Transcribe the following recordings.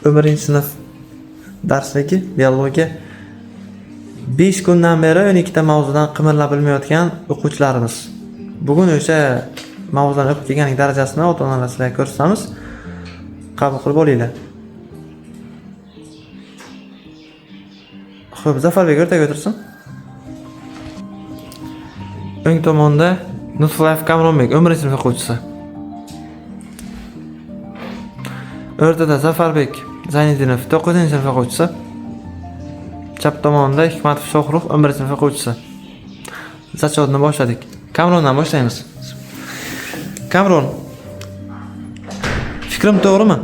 11 sinf darsligi biologiya 5 kundan beri 12 ta mavzudan qimirlab bilmayotgan o'quvchilarimiz. Bugun o'sha mavzudan o'qib kelganlik darajasini ota-onalar sizlarga ko'rsatamiz. Qabul qilib olinglar. Xo'p, Zafarbek o'rtaga o'tirsin. O'ng tomonda Nusrayev Kamronbek 11 sinf o'quvchisi. O'rtada Zafarbek Zaynidinov 9 sinf o'quvchisi. Chap tomonda Hikmatov Shohrux 11 sinf o'quvchisi. Zachodni boshladik. Kamrondan boshlaymiz. Kamron, fikrim to'g'rimi?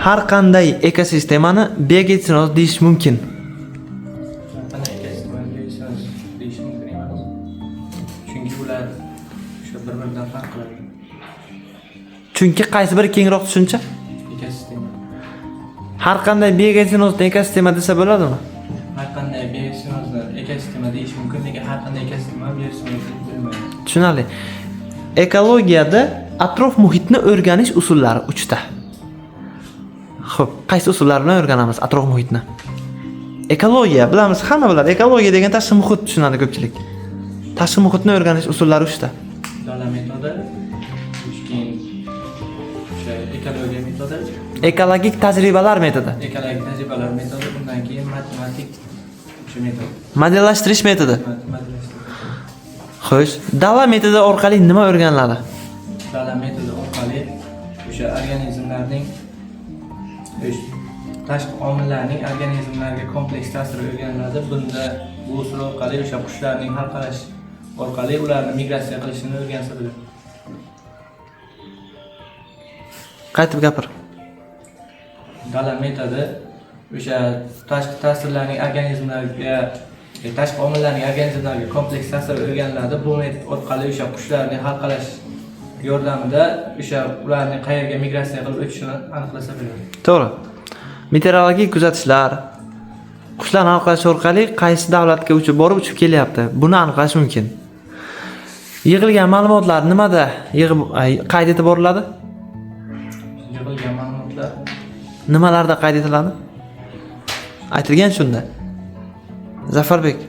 Har qanday ekosistemani biogenoz deyish mumkin. Chunki ular o'sha bir-biridan farq qiladi. Chunki qaysi biri kengroq tushuncha? Ekosistema. Har qanday biogenozni ekosistema desa bo'ladimi? Har qanday biogenozni ekosistema deyish mumkin, lekin har qanday ekosistema biogenozni bilmaydi. Tushunarli. Ekologiyada atrof muhitni o'rganish usullari 3 ta. Xo'p, qaysi usullar bilan o'rganamiz atrof muhitni? Ekologiya bilamiz, hamma biladi. Ekologiya degan tashqi muhit tushunadi ko'pchilik. Tashqi muhitni o'rganish usullari 3 ta. Dala metodi, keyin o'sha ekologiya metodi, Ekologik tajribalar metodi, ekologik tajribalar metodi, undan keyin matematik o'sha metod. modellashtirish metodi. Matematik. Xo'sh, dala metodi orqali nima o'rganiladi? Dala metodi orqali o'sha organizmlarning tashqi omillarning organizmlarga kompleks ta'siri o'rganiladi. Bunda bu usul orqali o'sha qushlarning harqalash orqali ularni migratsiya qilishini o'rgansa bo'ladi. Qaytib gapir. Dala metodi o'sha tashqi ta'sirlarning organizmlarga, tashqi omillarning organizmlarga kompleks ta'siri o'rganiladi. Bu metod orqali o'sha qushlarning harqalash yordamida o'sha ularning qayerga migratsiya qilib o'tishini aniqlasa bo'ladi. To'g'ri. Meteorologik kuzatishlar qushlar harqalashi orqali qaysi davlatga uchib kelyapti, buni aniqlash mumkin. Yig'ilgan ma'lumotlar nimada qayd etib boriladi? Yig'ilgan ma'lumotlar Nimalarda qayd etiladi? Aytilgan shunda. Zafarbek.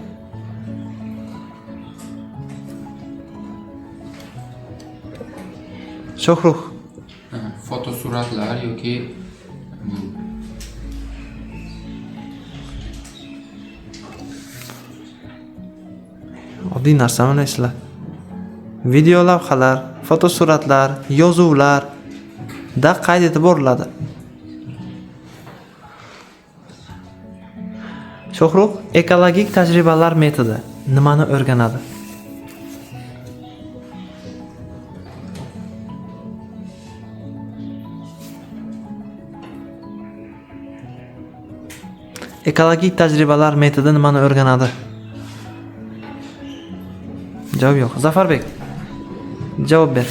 Shohrux. Fotosuratlar yoki oddiy narsami sizlar? Video lavhalar, fotosuratlar, yozuvlar da qayd etib boriladi. Shohrux, ekologik tajribalar metodi nimani o'rganadi? Ekologik tajribalar metodi nimani o'rganadi? Javob yo'q. Zafarbek, javob ber.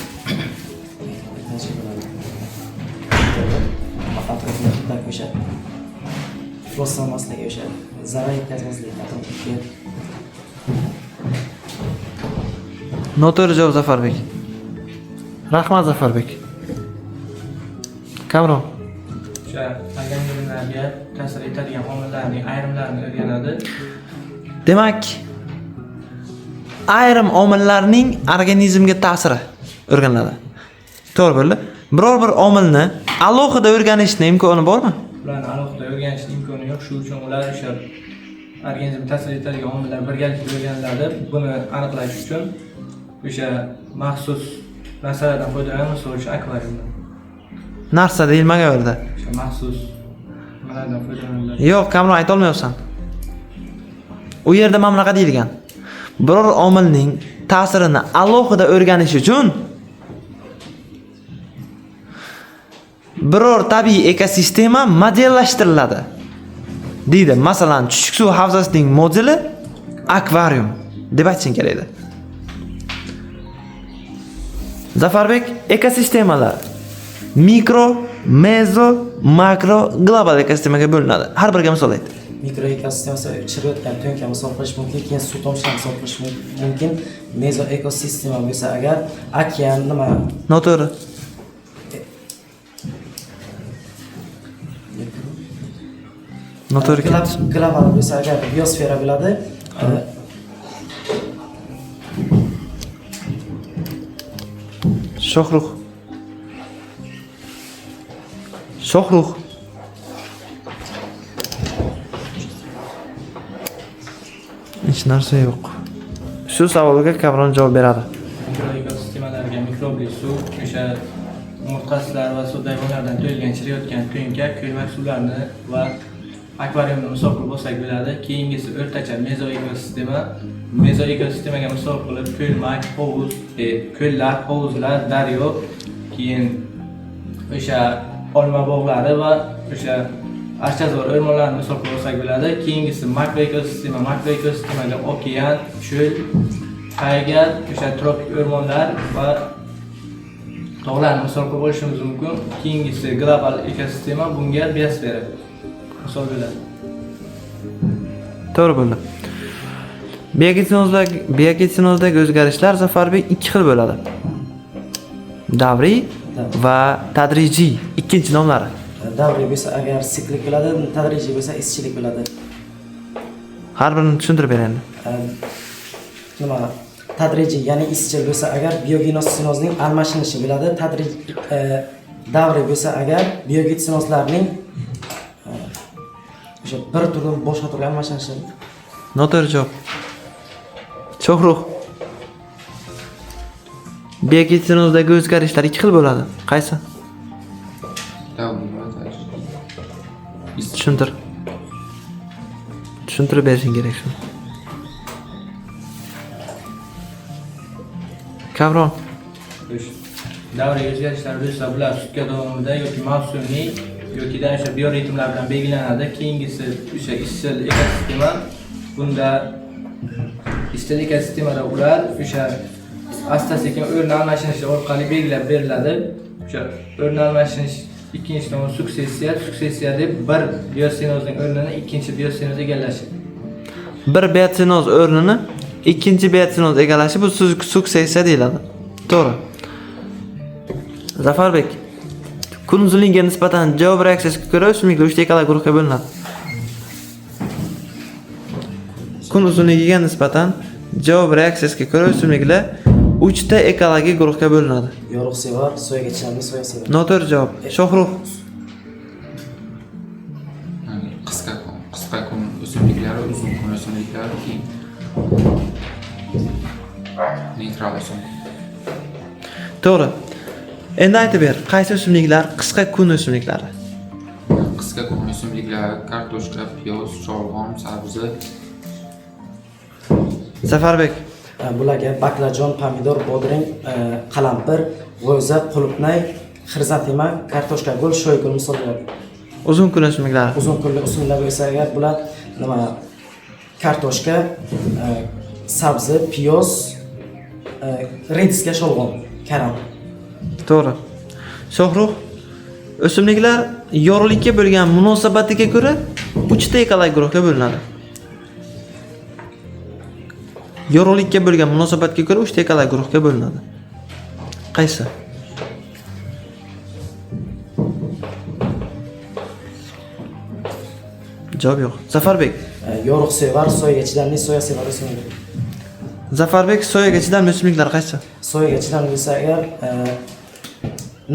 O'sha rostlamaslik, o'sha zarar yetkazmaslik, atrofga. Noto'g'ri javob Zafarbek. Rahmat Zafarbek. Kamron. o'sha organizmlarga ta'sir etadigan omillarning ayrimlarini o'rganadi. Demak, ayrim omillarning organizmga ta'siri o'rganiladi. To'g'ri bo'ldi. Biror bir omilni alohida o'rganishning imkoni bormi? Ularni alohida o'rganishning imkoni yo'q. Shuning uchun ular o'sha organizmga ta'sir etadigan omillar birgalikda o'rganiladi. Buni aniqlash uchun o'sha maxsus narsalardan foydalanamiz, o'sha akvariumdan. Narsa deyilmagan yerda. O'sha maxsus nimalardan foydalaniladi. Yo'q, Kamron ayta olmayapsan. U yerda mana bunaqa deyilgan. Biror omilning ta'sirini alohida o'rganish uchun biror tabiiy ekosistema modellashtiriladi. Deydi, masalan, chuchuk suv havzasining modeli akvarium deb aytishing kerak edi. Zafarbek, ekosistemalar mikro, mezo, makro, global ekosistemaga bo'linadi. Har biriga misol ayt. Mikro ekosistema chiriyotgan to'nka misol qilish mumkin, keyin suv tomchilarini misol qilish mumkin. Mezo ekosistema bo'lsa agar okean nima? Noto'g'ri. Noto'g'ri Global bo'lsa agar biosfera bo'ladi. Shohrux. Shohrux. Hech narsa yo'q. Shu savolga Kamron javob beradi. Mikroekosistemalarga mikrobli suv, o'sha umurtqasilar va suv hayvonlardan to'yilgan chiriyotgan ko'nka, ko'lmak suvlarni va akvariumni misol qilib olsak bo'ladi. Keyingisi o'rtacha mezoekosistema. Mezoekosistemaga misol qilib ko'lmak, hovuz, ko'llar, hovuzlar, daryo, keyin o'sha olma bog'lari va o'sha archazor o'rmonlarni misol qilib olsak bo'ladi. Keyingisi makroekosistema. Makroekosistemaga okean, cho'l, qayga, o'sha tropik o'rmonlar va tog'larni misol qilib olishimiz mumkin. Keyingisi global ekosistema, bunga biosfera misol bo'ladi. To'g'ri bo'ldi. Biokinozdagi o'zgarishlar Zafarbek ikki xil bo'ladi. Davriy va tadrijiy ikkinchi nomlari. Davriy bo'lsa agar siklik bo'ladi, tadrijiy bo'lsa izchillik bo'ladi. Har birini tushuntirib beraylik. Nima? Tadrijiy, ya'ni izchil bo'lsa agar biogenozning almashinishi bo'ladi. Davriy bo'lsa agar biogenozlarning o'sha bir turdan boshqa turga almashinishi. Noto'g'ri javob. Shohrux. Biokinozdagi o'zgarishlar ikki xil bo'ladi. Qaysi? Davriy va tadrijiy. Tushuntir. Tushuntirib berishing kerak shuni. Kamron. Davriy o'zgarishlar bo'lsa, bular sutka davomida yoki mavsumiy yoki o'sha bioritmlar bilan belgilanadi. Keyingisi o'sha izchil ekosistema. Bunda izchil ekosistemada ular o'sha asta-sekin o'rni almashinishi orqali belgilab beriladi. O'sha o'rni almashinish ikkinchi nomi suksessiya. Suksessiya deb bir biosenozning o'rnini ikkinchi biosenoz egallashi. Bir biosenoz o'rnini ikkinchi biosenoz egallashi bu suksessiya deyiladi. To'g'ri. Zafarbek, kun uzunligiga nisbatan javob reaksiyasiga ko'ra o'simliklar 3 ta ekologiya guruhga bo'linadi. Kun uzunligiga nisbatan javob reaksiyasiga ko'ra o'simliklar 3 ta ekologiya guruhga bo'linadi. Yorug'sevar, soyaga chiqadi, soyasevar. Noto'g'ri javob. Shohrux. Qisqa kun o'simliklari, uzun kun o'simliklari, keyin neytral o'simlik. To'g'ri. Endi aytib ber, qaysi o'simliklar qisqa kun o'simliklari? Qisqa kun o'simliklari kartoshka, piyoz, sholg'om, sabzi. Zafarbek. Bularga baklajon, pomidor, bodring, qalampir, g'o'za, qulupnay, xrizantema, kartoshka gul, shoy gul misol bo'ladi. Uzun kun o'simliklari. Uzun kunli o'simliklar bo'lsa agar bular nima? Kartoshka, sabzi, piyoz, rediska, sholg'om, karam. To'g'ri. Shohrux. O'simliklar yorug'likka bo'lgan munosabatiga ko'ra 3 ta ekologiya guruhga bo'linadi. Yorug'likka bo'lgan munosabatga ko'ra 3 ta ekologiya guruhga bo'linadi. Qaysi? Javob yo'q. Zafarbek. Yorug'sevar, soyaga chidamli, soyasevar o'simlik. Zafarbek, soyaga chidamli o'simliklar qaysi? Soyaga chidamli bo'lsa agar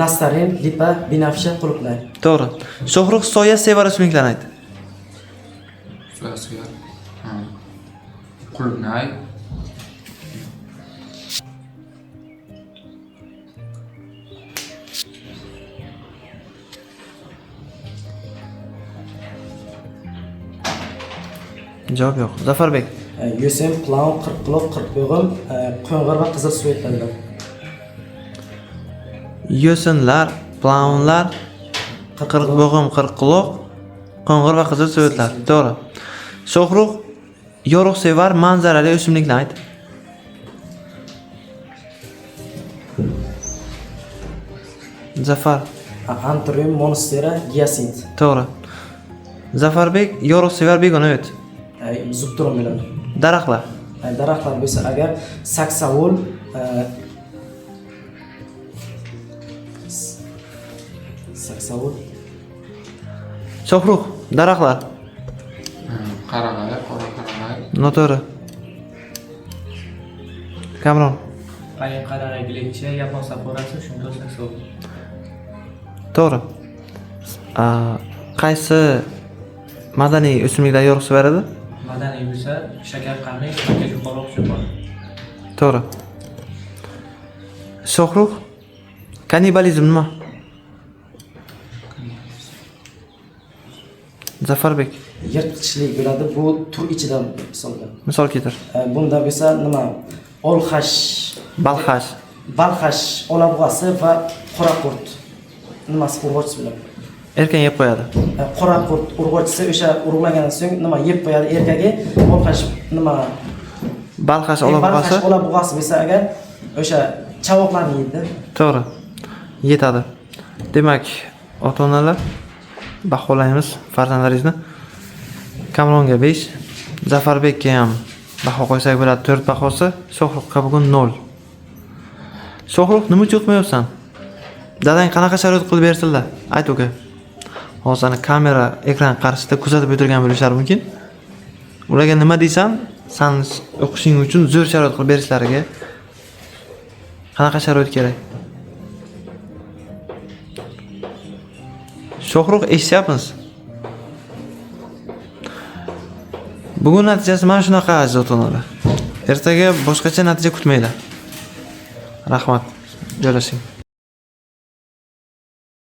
nastarin, lipa, binafsha, qulupnay. To'g'ri. Shohrux, soya sevar o'simliklarni ayt. Soya, qulupnay, Javob yo'q. Zafarbek. Yosem, plaun, qirqquloq, qirqbog'im, qo'ng'ir va qizil suv etiladi. Yo'sinlar, plaunlar, qirqbog'im, qirqquloq, qo'ng'ir va qizil suvetlar. To'g'ri. Shohrux, yorug'sevar manzarali o'simliklarni ayt. Zafar. Antrium, monstera, giasint. To'g'ri. Zafarbek, yorug'sevar begona o't. Zubturum bo'ladi. Daraxtlar. Daraxtlar bo'lsa agar saksavul, Shohruh, daraxtlar. Qarag'ay, qora qarag'ay. Noto'g'ri. Kamron. Qayin qarag'ay gilekchi, yapon sakurasi, shunday saksovul. To'g'ri. Qaysi madaniy o'simliklar yo'riqsa beradi? Madaniy bo'lsa, shakar qanday, shakar yuqoriroq cho'pon. To'g'ri. Shohruh, kannibalizm nima? Zafarbek, Yirtqichlik bo'ladi. Bu tur ichidan hisobda. misol keltir. Bunda bo'lsa nima? Olxash, Balxash. balxash, olabug'asi va qoraqurt. Nimasi urg'ochisi bilan? Erkan yeb qo'yadi. Qoraqurt urg'ochisi o'sha urug'lagandan so'ng nima yeb qo'yadi erkagi. Olxash nima? Balxash olabug'asi. Balxash olabug'asi bo'lsa agar o'sha chavoqlarni yeydi. To'g'ri. Yetadi. Demak, ota-onalar baholaymiz farzandlaringizni. Kamronga 5, Zafarbekka ham baho qo'ysak bo'ladi 4 bahosi, Shohruhga bugun 0. Shohruh, nima uchun o'qimayapsan? Dadang qanaqa sharoit qilib bersinlar? Ayt uka. Hozir kamera ekran qarshisida kuzatib o'tirgan bo'lishlari mumkin. Ularga nima deysan? Sen o'qishing uchun zo'r sharoit qilib berishlariga qanaqa sharoit kerak? Shohruh, eshityapmiz. Bugun natijasi mana shunaqa aziz ota-onalar. Ertaga boshqacha natija kutmanglar. Rahmat. Joylashing.